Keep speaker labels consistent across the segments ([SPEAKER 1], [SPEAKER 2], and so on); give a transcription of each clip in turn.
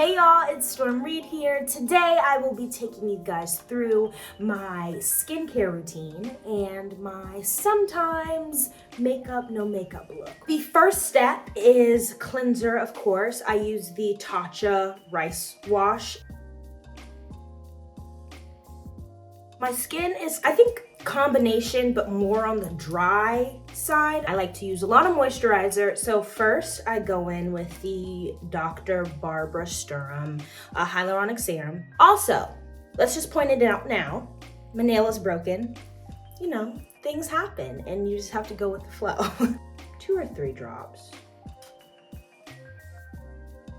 [SPEAKER 1] Hey y'all, it's Storm Reid here. Today I will be taking you guys through my skincare routine and my sometimes makeup, no makeup look. The first step is cleanser, of course. I use the Tatcha rice wash. My skin is, I think, combination, but more on the dry side. I like to use a lot of moisturizer. So first I go in with the Dr. Barbara Sturm hyaluronic serum. Also, let's just point it out now, my nail is broken. You know, things happen and you just have to go with the flow. 2 or 3 drops.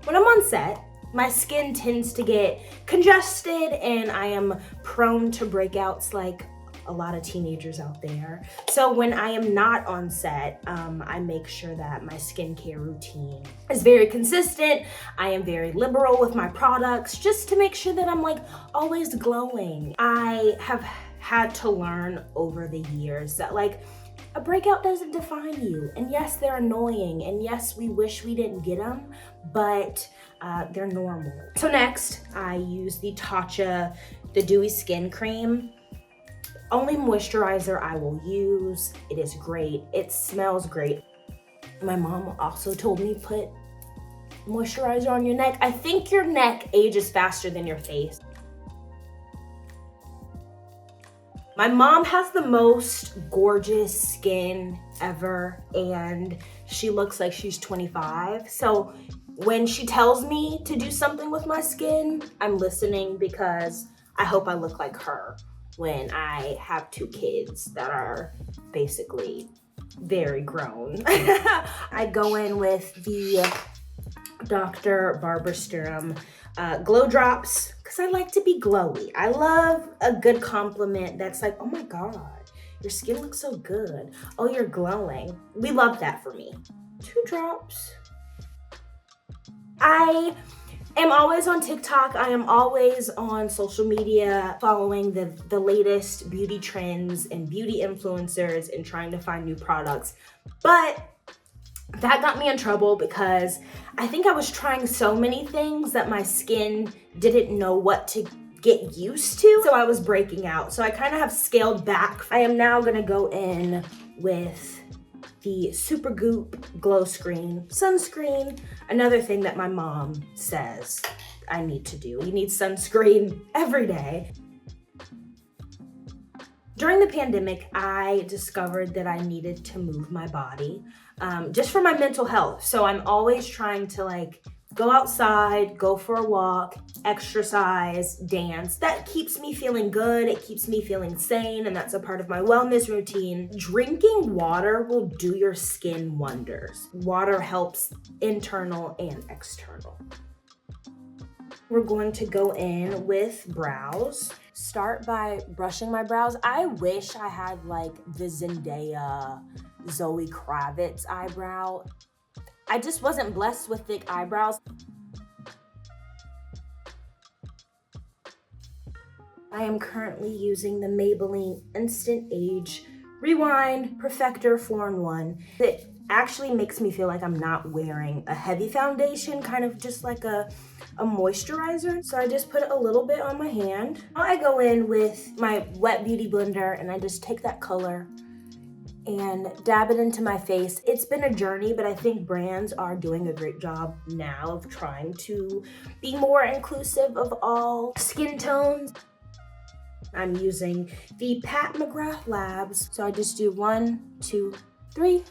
[SPEAKER 1] When I'm on set, my skin tends to get congested and I am prone to breakouts like a lot of teenagers out there. So when I am not on set, I make sure that my skincare routine is very consistent. I am very liberal with my products just to make sure that I'm like always glowing. I have had to learn over the years that like a breakout doesn't define you. And yes, they're annoying. And yes, we wish we didn't get them, but they're normal. So next, I use the Tatcha, the Dewy Skin Cream. Only moisturizer I will use. It is great. It smells great. My mom also told me put moisturizer on your neck. I think your neck ages faster than your face. My mom has the most gorgeous skin ever and she looks like she's 25. So when she tells me to do something with my skin, I'm listening because I hope I look like her when I have 2 kids that are basically very grown. I go in with the Dr. Barbara Sturm glow drops because I like to be glowy. I love a good compliment that's like, oh my God, your skin looks so good. Oh, you're glowing. We love that for me. 2 drops. I am always on TikTok. I am always on social media following the latest beauty trends and beauty influencers and trying to find new products. But that got me in trouble because I think I was trying so many things that my skin didn't know what to get used to. So I was breaking out. So I kind of have scaled back. I am now gonna go in with the Supergoop Glow Screen sunscreen. Another thing that my mom says I need to do. You need sunscreen every day. During the pandemic, I discovered that I needed to move my body just for my mental health. So I'm always trying to like go outside, go for a walk, exercise, dance. That keeps me feeling good. It keeps me feeling sane, and that's a part of my wellness routine. Drinking water will do your skin wonders. Water helps internal and external. We're going to go in with brows. Start by brushing my brows. I wish I had like the Zendaya, Zoe Kravitz eyebrow. I just wasn't blessed with thick eyebrows. I am currently using the Maybelline Instant Age Rewind Perfector 4-in-1. It actually makes me feel like I'm not wearing a heavy foundation, kind of just like a moisturizer. So I just put a little bit on my hand. Now I go in with my wet beauty blender and I just take that color and dab it into my face. It's been a journey, but I think brands are doing a great job now of trying to be more inclusive of all skin tones. I'm using the Pat McGrath Labs. So I just do 1, 2, 3.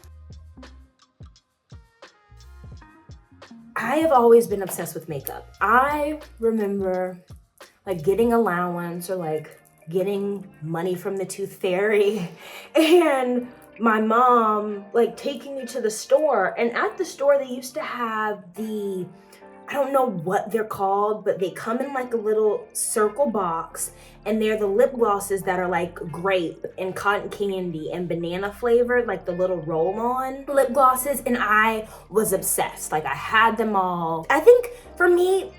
[SPEAKER 1] I have always been obsessed with makeup. I remember like getting allowance or like getting money from the Tooth Fairy and my mom like taking me to the store, and at the store they used to have the, I don't know what they're called, but they come in like a little circle box and they're the lip glosses that are like grape and cotton candy and banana flavored, like the little roll-on lip glosses, and I was obsessed. Like I had them all. I think for me,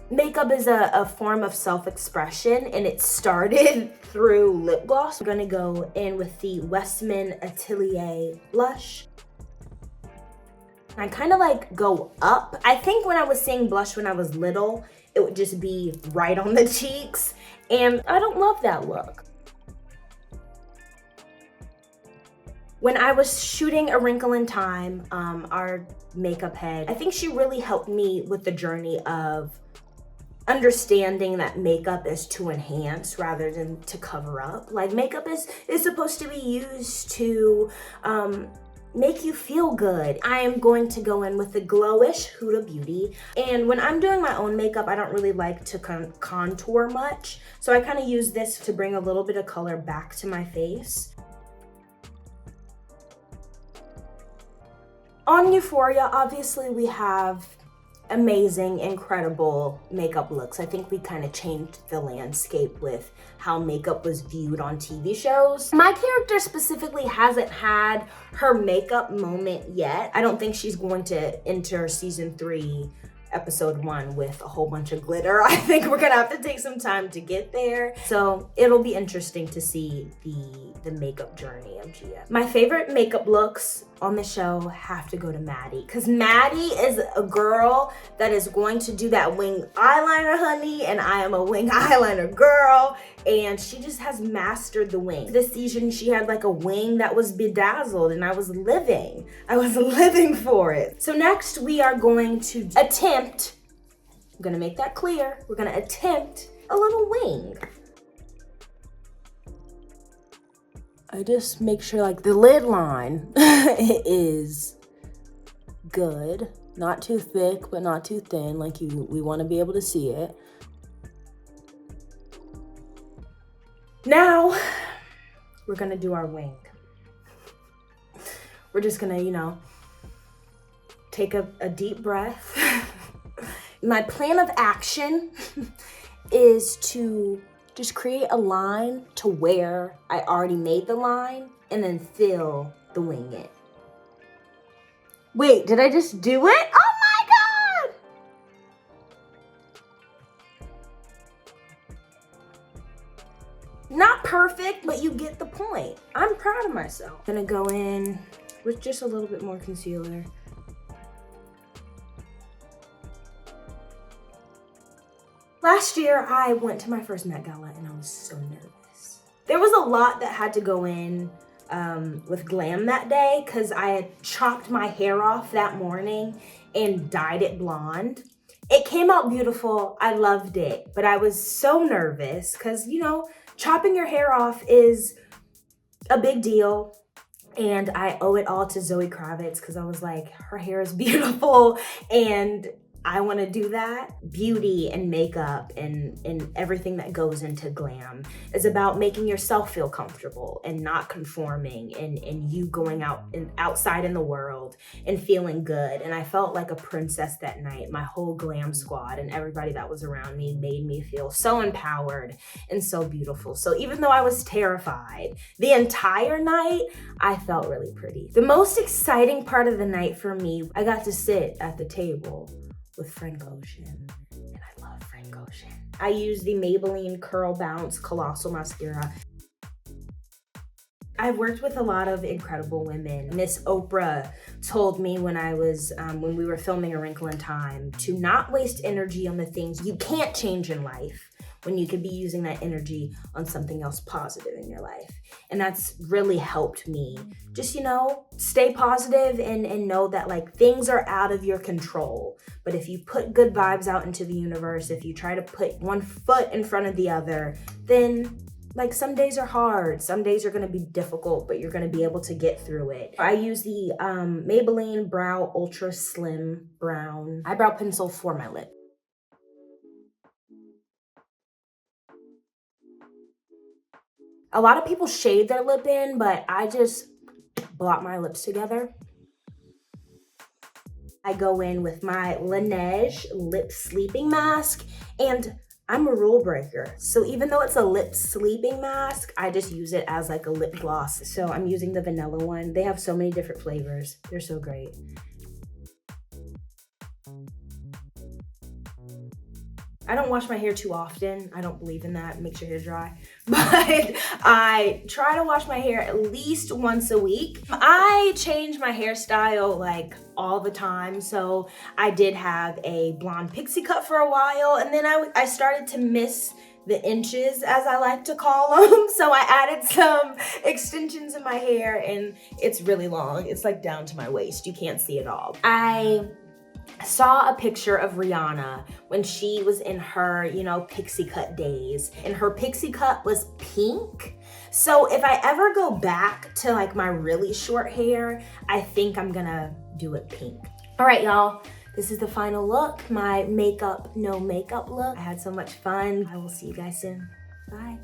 [SPEAKER 1] makeup is a form of self-expression and it started through lip gloss. I'm gonna go in with the Westman Atelier blush. I kind of like go up. I think when I was seeing blush when I was little, it would just be right on the cheeks, and I don't love that look. When I was shooting A Wrinkle in Time, our makeup head, I think she really helped me with the journey of understanding that makeup is to enhance rather than to cover up. Like, makeup is supposed to be used to make you feel good. I am going to go in with the Glowish Huda Beauty. And when I'm doing my own makeup, I don't really like to contour much. So I kind of use this to bring a little bit of color back to my face. On Euphoria, obviously we have amazing, incredible makeup looks. I think we kind of changed the landscape with how makeup was viewed on TV shows. My character specifically hasn't had her makeup moment yet. I don't think she's going to enter season 3, episode 1 with a whole bunch of glitter. I think we're gonna have to take some time to get there. So it'll be interesting to see the makeup journey of Gia. My favorite makeup looks on the show have to go to Maddie, because Maddie is a girl that is going to do that wing eyeliner, honey, and I am a wing eyeliner girl, and she just has mastered the wing. This season she had like a wing that was bedazzled, and I was living for it. So next we are going to attempt, I'm gonna make that clear, we're gonna attempt a little wing. I just make sure like the lid line is good. Not too thick, but not too thin. Like we want to be able to see it. Now, we're gonna do our wing. We're just gonna, you know, take a deep breath. My plan of action is to just create a line to where I already made the line and then fill the wing in. Wait, did I just do it? Oh my God! Not perfect, but you get the point. I'm proud of myself. I'm gonna go in with just a little bit more concealer. Last year, I went to my first Met Gala and I was so nervous. There was a lot that had to go in with glam that day because I had chopped my hair off that morning and dyed it blonde. It came out beautiful, I loved it, but I was so nervous because, you know, chopping your hair off is a big deal. And I owe it all to Zoe Kravitz because I was like, her hair is beautiful and I want to do that. Beauty and makeup and everything that goes into glam is about making yourself feel comfortable and not conforming and you going out and outside in the world and feeling good. And I felt like a princess that night. My whole glam squad and everybody that was around me made me feel so empowered and so beautiful. So even though I was terrified, the entire night, I felt really pretty. The most exciting part of the night for me, I got to sit at the table with Frank Ocean, and I love Frank Ocean. I use the Maybelline Curl Bounce Colossal Mascara. I've worked with a lot of incredible women. Miss Oprah told me when I was, when we were filming A Wrinkle in Time, to not waste energy on the things you can't change in life when you could be using that energy on something else positive in your life. And that's really helped me just, you know, stay positive and know that like things are out of your control. But if you put good vibes out into the universe, if you try to put one foot in front of the other, then like some days are hard, some days are gonna be difficult, but you're gonna be able to get through it. I use the Maybelline Brow Ultra Slim Brown eyebrow pencil for my lip. A lot of people shade their lip in, but I just blot my lips together. I go in with my Laneige lip sleeping mask, and I'm a rule breaker. So even though it's a lip sleeping mask, I just use it as like a lip gloss. So I'm using the vanilla one. They have so many different flavors. They're so great. I don't wash my hair too often. I don't believe in that. Makes your hair dry. But I try to wash my hair at least once a week. I change my hairstyle like all the time. So I did have a blonde pixie cut for a while, and then I started to miss the inches, as I like to call them. So I added some extensions in my hair, and it's really long. It's like down to my waist. You can't see it all. I saw a picture of Rihanna when she was in her, you know, pixie cut days, and her pixie cut was pink. So if I ever go back to like my really short hair, I think I'm gonna do it pink. All right, y'all, this is the final look, my makeup, no makeup look. I had so much fun. I will see you guys soon. Bye.